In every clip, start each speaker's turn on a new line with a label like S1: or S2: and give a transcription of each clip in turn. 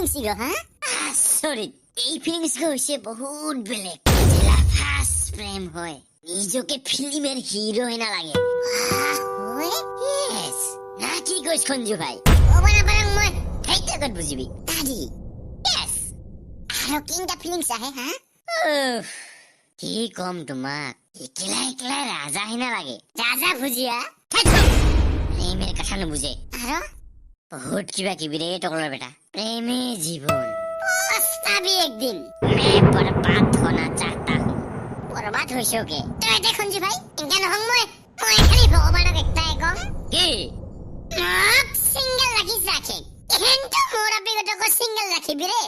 S1: feelings Elo হ্যাঁ আচৰিত এই ফিলিংস হৈছে বহুত বেলেগ জেলা ফাৰ্ষ্ট প্ৰেম হয় নিজকে ফিল্মের হিরো হেনা লাগে ইয়েস না কি কইছ খঞ্জু ভাই ওবানা পারাং মই হেইটা কত বুঝিবি দাদি ইয়েস আৰু কিংটা ফিলিংস আহে হ্যাঁ কি কম তোমাক একলা একলা রাজা হেনা লাগে রাজা ভুজিয়া প্রেমের কথা নুবুঝে আৰু বহুত কিবা কিবি রে টকলার বেটা প্রেমে জীবন পস্তাবি একদিন মে বরবাদ হোনা চাহতা হুঁ বরবাদ হইছো কে তই দেখুন জি ভাই ইংকা নহং মই খালি ভগৱানক একটাই কম কি মোক সিঙ্গেল রাখিস রাখে এহেনটো মোর আপিগতক সিঙ্গেল রাখিবি রে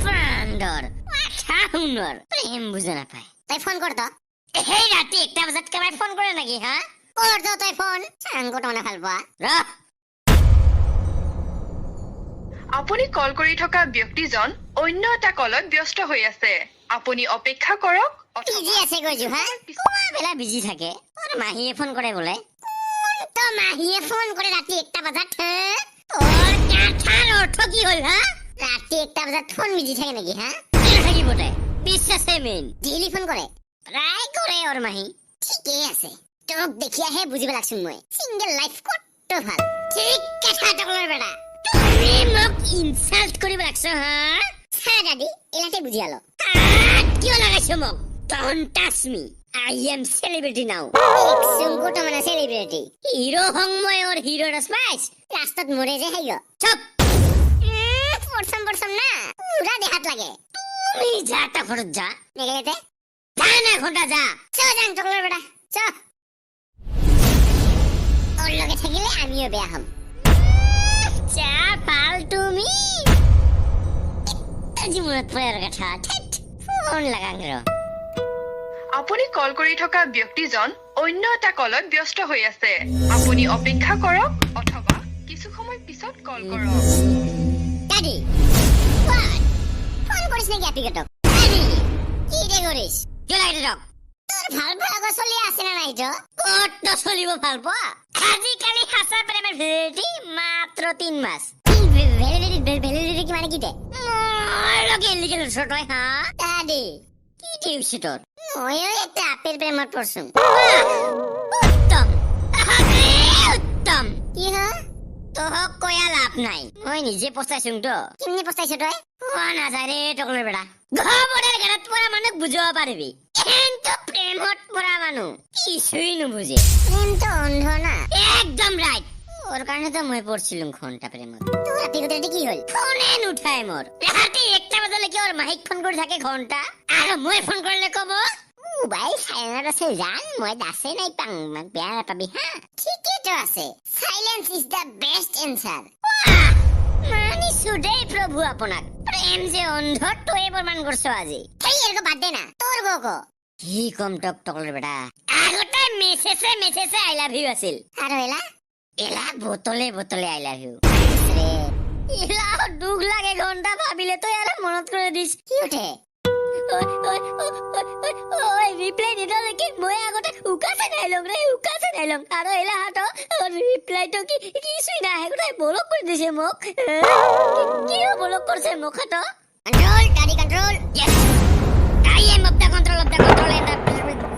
S1: বান্দর আঠাউনর প্রেম বুঝে না পায় তাই ফোন কর তো এই রাতে একটা বাজাত কামাই ফোন করে নাকি হ্যাঁ কর তো তাই ফোন সাংগটনা ফালবা র
S2: আপুনি কল কৰি থকা ব্যক্তিজন অন্য এটা কলত ব্যস্ত হৈ আছে আপুনি অপেক্ষা কৰক
S1: বিজি আছে গজু হ্যাঁ কোৱা বেলা বিজি থাকে তোর মাহিয়ে ফোন করে বলে তো মাহিয়ে ফোন করে রাতে একটা বাজাত তোর কাঠার অর্থ কি হল হ্যাঁ রাতে একটা বাজাত ফোন বিজি থাকে নাকি হ্যাঁ থাকি বটে বিশ্বাসে মেন ডেইলি ফোন করে প্রায় করে ওর মাহি ঠিকই আছে তোক দেখিয়াহে বুঝিব লাগছুন মই সিঙ্গেল লাইফ কত ভাল ঠিক কথা টকলার বেটা তুমি মোক ইনসাল্ট করিব লাগছ হ্যাঁ হ্যাঁ দাদি এলাতে বুঝিয়ালো কিয় লাগাইছো মোক don't touch me I am celebrity now একসঙ্গত মানে সেলিব্রিটি হিরো হং মই ওর হিরো স্পাইস রাস্তাত মরে যে হাইগো চুপ পড়ছম না পুরা দেখাত লাগে তুমি যাটা ফরত যা নেগেতে যা না ঘন্টা যা চল যান টকলার বেটা চ ওর লগে থাকিলে আমিও বেয়া হম চা পাল তুমি জীবনত পড়ার কথা ফোন লাগাং র
S2: আপুনি কল কৰি থকা ব্যক্তিজন অন্য এটা কলত ব্যস্ত হৈ আছে আপুনি অপেক্ষা কৰক অথবা কিছু সময় পিছত কল কৰক
S1: দাদি ফোন করিস নাকি আপিগতক দাদি কি রে করিস কি লাগে তোক তোর ভাল ভাগ চলি আছে না নাই তো কত চলিব ভাল পোৱা আজিকালি হাসা প্রেমের ভ্যালিডিটি মাত্র 3 মাস ভ্যালিডিটি কি মানে কি দে লগে লিগেল ছোট হ্যাঁ দাদি কি দিউছি তোর ময়ও একটা আপেল প্রেমত পড়ছুম উত্তম উত্তম কি হ্যাঁ তোহক কয়া লাভ নাই মই নিজে পস্তাইছুং তো কেমনি পস্তাইছ তই না যায় রে টকলার বেটা ঘবরের ঘাটত পড়া মানুষ বুঝবা পারবি কিন্তু প্রেমত পড়া মানুষ কিছুই নুবুঝে প্রেম তো অন্ধ না একদম রাইট ওর কারণে তো মই পড়ছিলুম ঘন্টা প্রেমত তোর আপিগতে কি হল ফোনে নুঠায় মোর রাতে একটা বাজলে কি ওর মাহিক ফোন করে থাকে ঘন্টা আর মই ফোন করলে কব মোবাইল সাইলেন্ট আছে জান মই দাসে নাই পাং বেয়া পাবি হ্যাঁ ঠিকই তো আছে silence is the best answer মানি সুদে প্রভু আপনাক প্রেম যে অন্ধ তোয়ে প্রমাণ করছো আজি এই এরকো বাদ দে না তোর গো কি কম টক টকলের বেটা আগতে মেসেজে আই লাভ ইউ আছিল আর এলা বোতলে আই লাভ ইউ রে এলা দুখ লাগে ঘন্টা ভাবিলে তো আর মনত করে দিস কি উঠে ওই রিপ্লাই দিটা দেখি মই আগতে উকাছে নাইলং আর এলা হাতো রিপ্লাই তো কিছুই না হেগুলাই ব্লক করে দিছে মোক কি ব্লক করছে মোক হাতো কন্ট্রোল গাড়ি control yes I am of the control and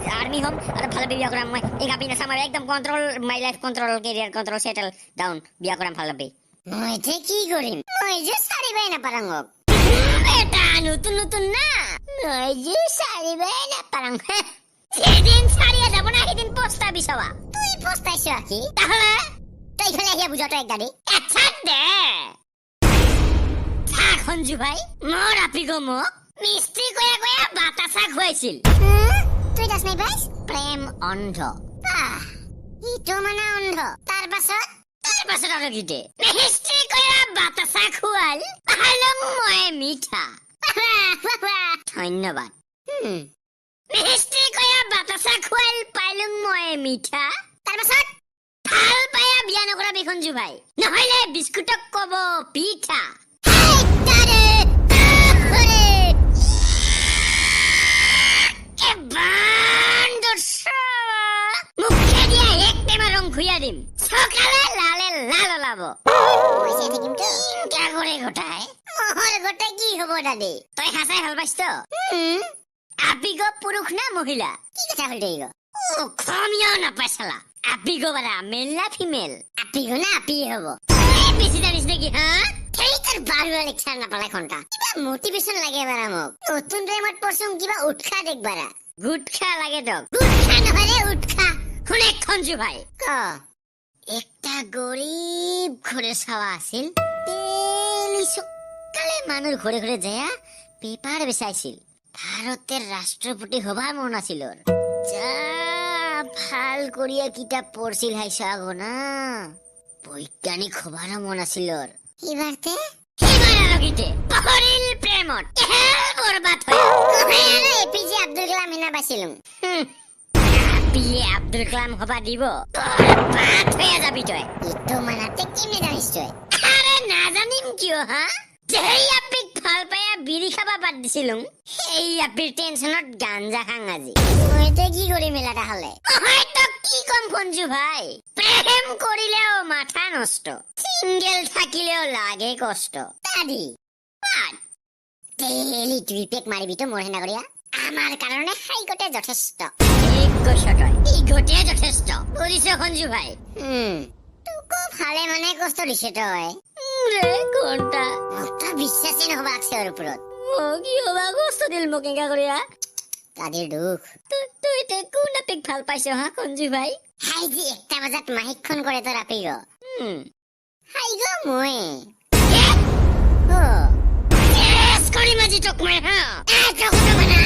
S1: the army home আর ভালো বিয়া করাম মই এই গাবিনা সামার একদম control my life control career control settle down বিয়া করাম ভালো বি মই তে কি করিম মই যে সারি বাই না পারাং এটা নতুন না মই যে সারি বাই না পারাং যেদিন সারিয়া যাব না সেদিন পস্তাবি সবা তুই পস্তাইছ কি তাহলে তুই ফেলে আহিয়া বুঝাটো এক গাড়ি আচ্ছা দে খঞ্জু ভাই মোর আপিগো মোক মিস্ত্রি কয়া বাতাসা খুৱাইছিল তুই দাস নাই ভাই প্রেম অন্ধ ইটো মানে অন্ধ তাৰ পাছত আৰু গিতে মিস্ত্রি কয়া বাতাসা খুৱাল পালং মই মিঠা ধন্যবাদ মিস্ত্রি কয়া বাতাসা খুৱাল পালং মই মিঠা তাৰ পাছত ভাল পায়া বিয়া নকৰা বিখঞ্জু ভাই নহলে বিস্কুটক কব পিঠা মুখে দিয়া এক টেমা রং খুইয়া দিম সকালে লালে লাল ওলাব পয়সা থাকিম তো করে গোটায় মহৰ গতে কি হব দাদি তই হাসাই ভাল পাইছ আপিগ পুৰুষ না মহিলা কি কথা হল দেই ও খমিয়াও নাপাই চালা আপিগ বাৰা মেল না ফিমেল আপিগ না আপি হব বেছি জানিস নাকি হা সেই তোর বারুয়া লেকচার নাপালে ঘন্টা কিবা মোটিভেশন লাগে বাৰা মোক নতুন টাইমত পৰচুম কিবা উৎসাহ দেখ বাৰা গুটখা লাগে দক গুটখা নহলে উৎসাহ শুনে খঞ্জু ভাই ক একটা গরিব ঘরে ছাওয়া আছিল তেলি সকালে মানুষ ঘরে ঘরে যায় পেপার বেচাইছিল ভারতের রাষ্ট্রপতি হবার মন আছিল ওর যা ভাল করিয়া কিতাব পড়ছিল হাইছ আগো না বৈজ্ঞানিক হবারও মন আছিল ওর এবারতে এবার আর গিতে পহরিল প্রেমত বরবাদ হয় এপিজে আব্দুল কালাম হিনা বাছিলুম পিয়ে আব্দুল কালাম হবা দিব বাদ হয়ে যাবি তই ইতো মানাতে কেমনে জানিস তই আরে না জানিম কিয় হা যেই আপিক ভাল পায়া বিড়ি খাবা বাদ দিছিলুম সেই আপিৰ টেনশনত গাঞ্জা খাং আজি মইতে কি কৰি মেলাটা হলে হয়তো কি কম ফঞ্জু ভাই প্রেম করিলেও মাথা নষ্ট সিঙ্গেল থাকিলেও লাগে কষ্ট দাদি বাদ ডেইলি 2 পেক মারিবি তো মোর হেনা করিয়া আমার কারণে হাইকোটে যথেষ্ট ঠিক কৈছ তই ইগোটে যথেষ্ট বুজিছ সঞ্জু ভাই তোকো ভালে মানে কষ্ট দিছে তই রে কোনটা মোকতো বিশ্বাসই নহবা আছে ওর উপৰত কি হবা কষ্ট দিল মোক একা করিয়া তাদের দুখ তুই তে কোন পিক ভাল পাইছ হা সঞ্জু ভাই হাই যে 1টা বজাত মাহিকখন কৰে তোৰ আপিগ হাই গো মই ও এস কৰি মাজি তোক মই হা এ তোক তো বনা